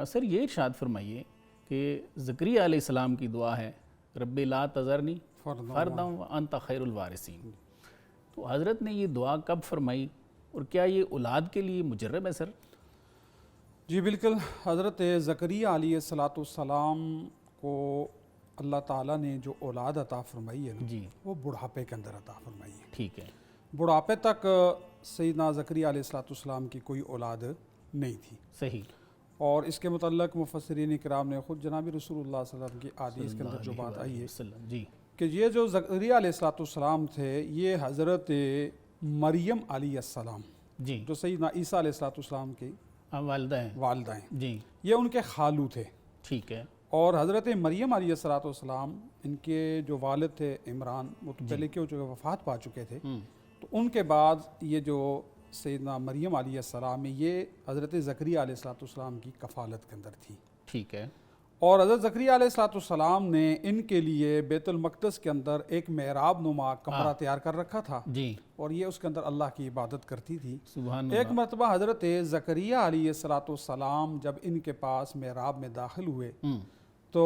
سر یہ ارشاد فرمائیے کہ زکریا علیہ السلام کی دعا ہے رب لا تذرنی فردا وانت خیر الوارثین، تو حضرت نے یہ دعا کب فرمائی اور کیا یہ اولاد کے لیے مجرب ہے سر؟ جی بالکل، حضرت زکریا علیہ السلام کو اللہ تعالیٰ نے جو اولاد عطا فرمائی ہے نا جی وہ بڑھاپے کے اندر عطا فرمائی ہے۔ ٹھیک ہے، بڑھاپے تک سیدنا زکریا علیہ السلام کی کوئی اولاد نہیں تھی، صحیح، اور اس کے متعلق مفسرین کرام نے خود جناب رسول اللہ صلی اللہ علیہ وسلم کی احادیث کے اندر جو بات آئی ہے جی کہ یہ جو زکریا علیہ السلام تھے یہ حضرت مریم علیہ السلام جی جو سیدنا عیسیٰ علیہ السلام کی والدہ ہیں، والدہ ہیں، جی یہ ان کے خالو تھے، ٹھیک ہے، اور حضرت مریم علیہ السلام ان کے جو والد تھے عمران، وہ تو پہلے کے ہو چکے، وفات پا چکے تھے، تو ان کے بعد یہ جو سیدنا مریم علیہ السلام یہ حضرت زکریا علیہ السلام کی کفالت کے اندر تھی، ٹھیک ہے، اور حضرت زکریا علیہ السلام نے ان کے لیے بیت المقدس کے اندر ایک محراب نما کمرہ تیار کر رکھا تھا، جی اور یہ اس کے اندر اللہ کی عبادت کرتی تھی۔ سبحان ایک اللہ، مرتبہ حضرت زکریا علیہ السلام جب ان کے پاس محراب میں داخل ہوئے تو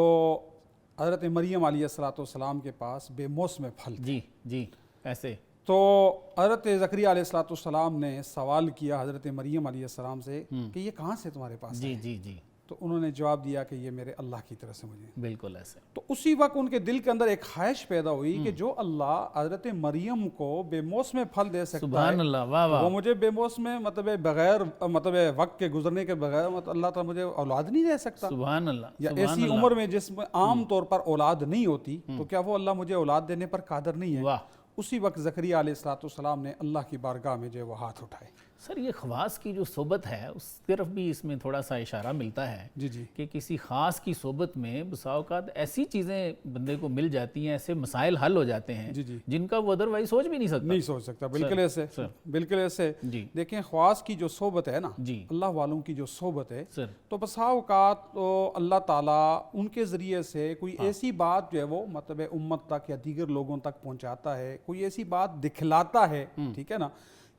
حضرت مریم علیہ السلام کے پاس بے موسم پھل تھے، جی جی ایسے، تو حضرت زکریا علیہ السلام نے سوال کیا حضرت مریم علیہ السلام سے کہ یہ کہاں سے تمہارے پاس جی ہے؟ جی جی تو انہوں نے جواب دیا کہ یہ میرے اللہ کی طرف سے مجھے۔ بالکل ایسے، تو اسی وقت ان کے دل کے اندر ایک خواہش پیدا ہوئی کہ جو اللہ حضرت مریم کو بے موسم پھل دے سکتا سبحان ہے اللہ، واہ واہ، وہ مجھے بے موسم مطلب بغیر مطلب وقت کے گزرنے کے بغیر مطلب اللہ تعالیٰ مجھے اولاد نہیں دے سکتا، سبحان اللہ، یا ایسی عمر میں جس میں عام طور پر اولاد نہیں ہوتی، تو کیا وہ اللہ مجھے اولاد دینے پر قادر نہیں ہے؟ واہ، اسی وقت زکریا علیہ السلام نے اللہ کی بارگاہ میں جو وہ ہاتھ اٹھائے۔ سر یہ خواص کی جو صحبت ہے اس طرف بھی اس میں تھوڑا سا اشارہ ملتا ہے جی جی کہ کسی خاص کی صحبت میں بسا اوقات ایسی چیزیں بندے کو مل جاتی ہیں، ایسے مسائل حل ہو جاتے ہیں جی جی جن کا وہ ادروائز سوچ بھی نہیں سکتا۔ نہیں سوچ سکتا، بالکل ایسے، سر، بالکل ایسے۔ جی دیکھیں خواص کی جو صحبت ہے نا، جی اللہ والوں کی جو صحبت ہے، سر، تو بسا اوقات تو اللہ تعالیٰ ان کے ذریعے سے کوئی ایسی بات جو ہے وہ مطلب امت تک یا دیگر لوگوں تک پہنچاتا ہے، کوئی ایسی بات دکھلاتا ہے، ٹھیک ہے نا،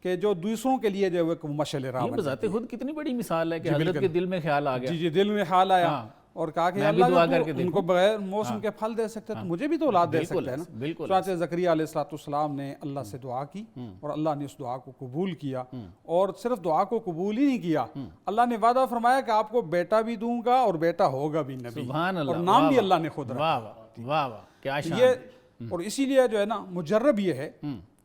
کہ جو دوسروں کے لیے جو ہے وہ ایک مشعل راہ یہ بن بذات جاتی ہے۔ خود کتنی بڑی مثال ہے کہ حضرت کے دل میں خیال آ گیا، جی جی، دل میں خیال آیا اور کہا کہ میں بھی اللہ دعا جو کر کے ان کو بغیر موسم کے پھل دے سکتے تو مجھے بھی تو اولاد دے سکتے ہیں نا۔ بالکل، چنانچہ زکریا علیہ السلام نے اللہ سے دعا کی اور اللہ نے اس دعا کو قبول کیا، اور صرف دعا کو قبول ہی نہیں کیا، اللہ نے وعدہ فرمایا کہ آپ کو بیٹا بھی دوں گا اور بیٹا ہوگا بھی نبی، سبحان اللہ، اور نام بھی اللہ نے خود رکھا۔ واہ واہ واہ واہ، کیا شان، یہ اور اسی لیے جو ہے نا مجرب یہ ہے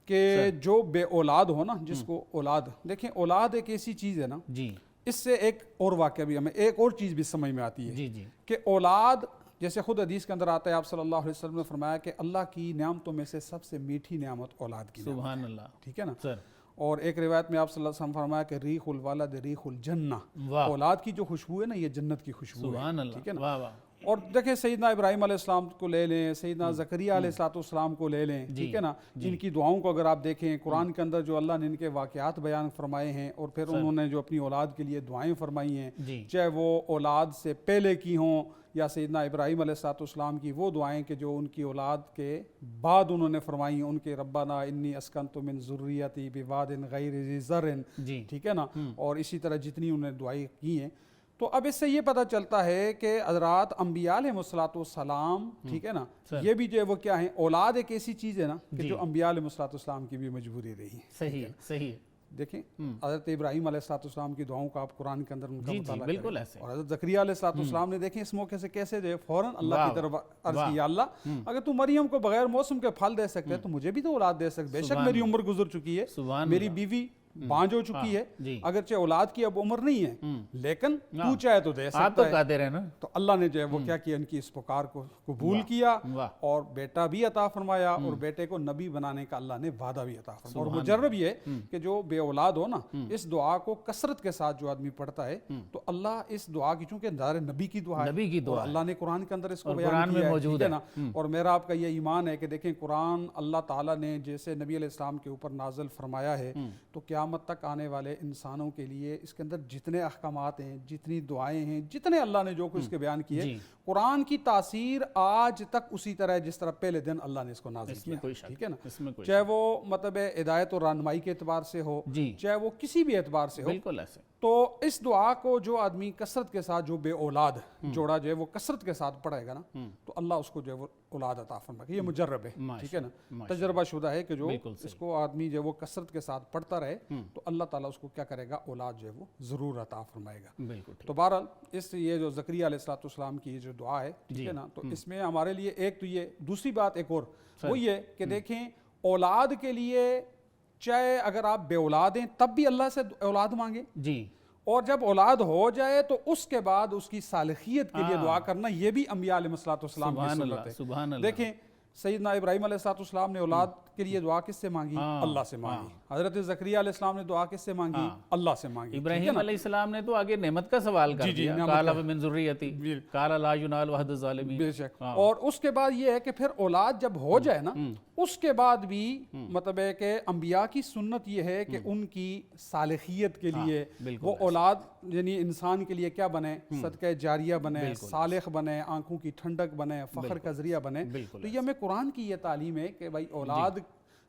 کہ جو بے اولاد ہو نا، جس کو اولاد، دیکھیں اولاد ایک ایسی چیز ہے نا، جی اس سے ایک اور واقعہ بھی ہمیں ایک اور چیز بھی سمجھ میں آتی ہے جی جی، کہ اولاد، جیسے خود حدیث کے اندر آتا ہے، آپ صلی اللہ علیہ وسلم نے فرمایا کہ اللہ کی نعمتوں میں سے سب سے میٹھی نعمت اولاد کی نعمت، سبحان اللہ، ٹھیک ہے نا۔ سر، اور ایک روایت میں آپ صلی اللہ علیہ وسلم فرمایا کہ ریح الولد ریح الجنہ، واہ، اولاد کی جو خوشبو ہے نا یہ جنت کی خوشبو ہے، سبحان ٹھیک ہے اللہ، نا۔ واہ واہ، اور دیکھیں سیدنا ابراہیم علیہ السلام کو لے لیں، سیدنا زکریا علیہ السلام کو لے لیں، ٹھیک ہے نا، ان کی دعاؤں کو اگر آپ دیکھیں قرآن کے اندر جو اللہ نے ان کے واقعات بیان فرمائے ہیں، اور پھر انہوں نے جو اپنی اولاد کے لیے دعائیں فرمائی ہیں، جی چاہے وہ اولاد سے پہلے کی ہوں یا سیدنا ابراہیم علیہ السلام کی وہ دعائیں کہ جو ان کی اولاد کے بعد انہوں نے فرمائی ہیں، ان کے ربنا انی اسکنت من ذریتی بواد غیر ذی زرع، جی، ٹھیک ہے نا، اور اسی طرح جتنی انہوں نے دعائیں کی ہیں، تو اب اس سے یہ پتہ چلتا ہے کہ حضرات انبیاء علیہ السلام، ٹھیک ہے نا، یہ بھی جو ہے وہ کیا ہیں، اولاد ایک ایسی چیز ہے نا کہ جو انبیاء علیہ السلام کی بھی مجبوری رہی ہے۔ صحیح ہے، صحیح ہے، دیکھیں حضرت ابراہیم علیہ السلام کی دعاؤں کا آپ قرآن کے اندر ان کا جی جی مطالعہ بالکل کریں، ایسے، اور حضرت زکریا علیہ السلام نے دیکھیں اس موقع سے کیسے جو ہے فوراً اللہ کی طرف عرض کیا، اللہ اگر تو مریم کو بغیر موسم کے پھل دے سکتے تو مجھے بھی تو اولاد دے سکتے، بے شک میری عمر گزر چکی ہے، سبحان میری بیوی بانج ہو چکی ہے، جی، اگرچہ اولاد کی اب عمر نہیں ہے لیکن تو چاہے تو دے آپ سکتا تو ہے۔ قادر ہیں نا، تو اللہ نے جو ہے وہ کیا کیا، ان کی اس پکار کو قبول کیا واہ، اور بیٹا بھی عطا فرمایا، اور بیٹے کو نبی بنانے کا اللہ نے وعدہ بھی عطا فرمایا۔ اور مجرب یہ ہے کہ جو بے اولاد ہو نا، اس دعا کو کثرت کے ساتھ جو آدمی پڑھتا ہے تو اللہ اس دعا کی، چونکہ دار نبی کی دعا ہے، نبی کی دعا اور اللہ نے قرآن کے اندر اس کو اور بیان قرآن میں کیا ہے، موجود ٹھیک ہے نا۔ اور میرا آپ کا یہ ایمان ہے کہ دیکھیں قرآن اللہ تعالیٰ نے جیسے نبی علیہ السلام کے اوپر نازل فرمایا ہے، تو قیامت تک آنے والے انسانوں کے لیے اس کے اندر جتنے احکامات ہیں، جتنی دعائیں ہیں، جتنے اللہ نے جو کچھ اس کے بیان کیے، قرآن کی تاثیر آج تک اسی طرح ہے جس طرح پہلے دن اللہ نے اس کو نازل کیا، ٹھیک ہے نا، چاہے وہ مطلب ہدایت اور رہنمائی کے اعتبار سے ہو، چاہے وہ کسی بھی اعتبار سے ہو، بالکل ایسے، تو اس دعا کو جو آدمی کثرت کے ساتھ جو بے اولاد جوڑا جو ہے وہ کثرت کے ساتھ پڑھے گا نا تو اللہ اس کو جو ہے وہ اولاد عطا فرمائے گا. یہ مجرب ہے, ٹھیک ہے نا, تجربہ شدہ ہے کہ جو اس کو آدمی جو ہے وہ کثرت کے ساتھ پڑھتا رہے تو اللہ تعالیٰ اس کو کیا کرے گا, اولاد جو ہے وہ ضرور عطا فرمائے گا. تو بہرحال اس یہ جو زکریا علیہ السلام کی جو دعا ہے, ٹھیک ہے نا, تو اس میں ہمارے لیے ایک تو یہ دوسری بات ایک اور وہ یہ کہ دیکھیں اولاد کے لیے چاہے اگر آپ بے اولاد ہیں تب بھی اللہ سے اولاد مانگیں جی, اور جب اولاد ہو جائے تو اس کے بعد اس کی صالحیت کے لیے دعا کرنا, یہ بھی انبیاء علیہ السلام کی سنت ہے. سبحان اللہ. دیکھیں سیدنا ابراہیم علیہ السلام نے اولاد کے لیے دعا کس سے مانگی؟ اللہ سے مانگی. حضرت زکریا علیہ السلام نے دعا کس سے مانگی؟ اللہ سے مانگی. ابراہیم علیہ السلام نے تو آگے نعمت کا سوال کر دیا, قال من ذریتی قال لا ینال عہد الظالمین. بے شک. اور اس کے بعد یہ ہے کہ پھر اولاد جب ہو جائے نا اس کے بعد بھی مطلب ہے کہ انبیاء کی سنت یہ ہے کہ ان کی صالحیت کے لیے وہ اولاد یعنی انسان کے لیے کیا بنے, صدقہ جاریہ بنے, صالح بنے, آنکھوں کی ٹھنڈک بنے, فخر کا ذریعہ بنے. تو یہ ہمیں قرآن کی یہ تعلیم ہے کہ بھائی اولاد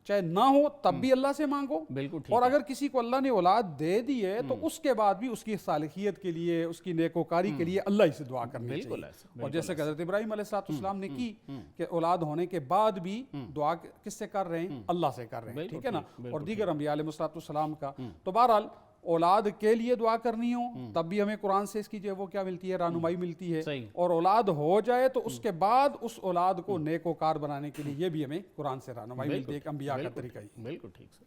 چاہے نہ ہو تب بھی اللہ سے مانگو, اور اگر کسی کو اللہ نے اولاد دے دی ہے تو اس کے بعد بھی اس کی صالحیت کے لیے, اس کی نیکوکاری کے لیے اللہ ہی سے دعا کرنی چاہیے. اور جیسے کہ حضرت ابراہیم علیہ السلام نے کی کہ اولاد ہونے کے بعد بھی دعا کس سے کر رہے ہیں؟ اللہ سے کر رہے ہیں, ٹھیک ہے نا, اور دیگر انبیاء علیہ السلام کا. تو بہرحال اولاد کے لیے دعا کرنی ہو تب بھی ہمیں قرآن سے اس کی جو ہے وہ کیا ملتی ہے, رہنمائی ملتی ہے. اور اولاد ہو جائے تو اس کے بعد اس اولاد کو نیک وکار بنانے کے لیے یہ بھی ہمیں قرآن سے رہنمائی ملتی ہے, ایک انبیاء کا طریقہ ہی. بالکل ٹھیک.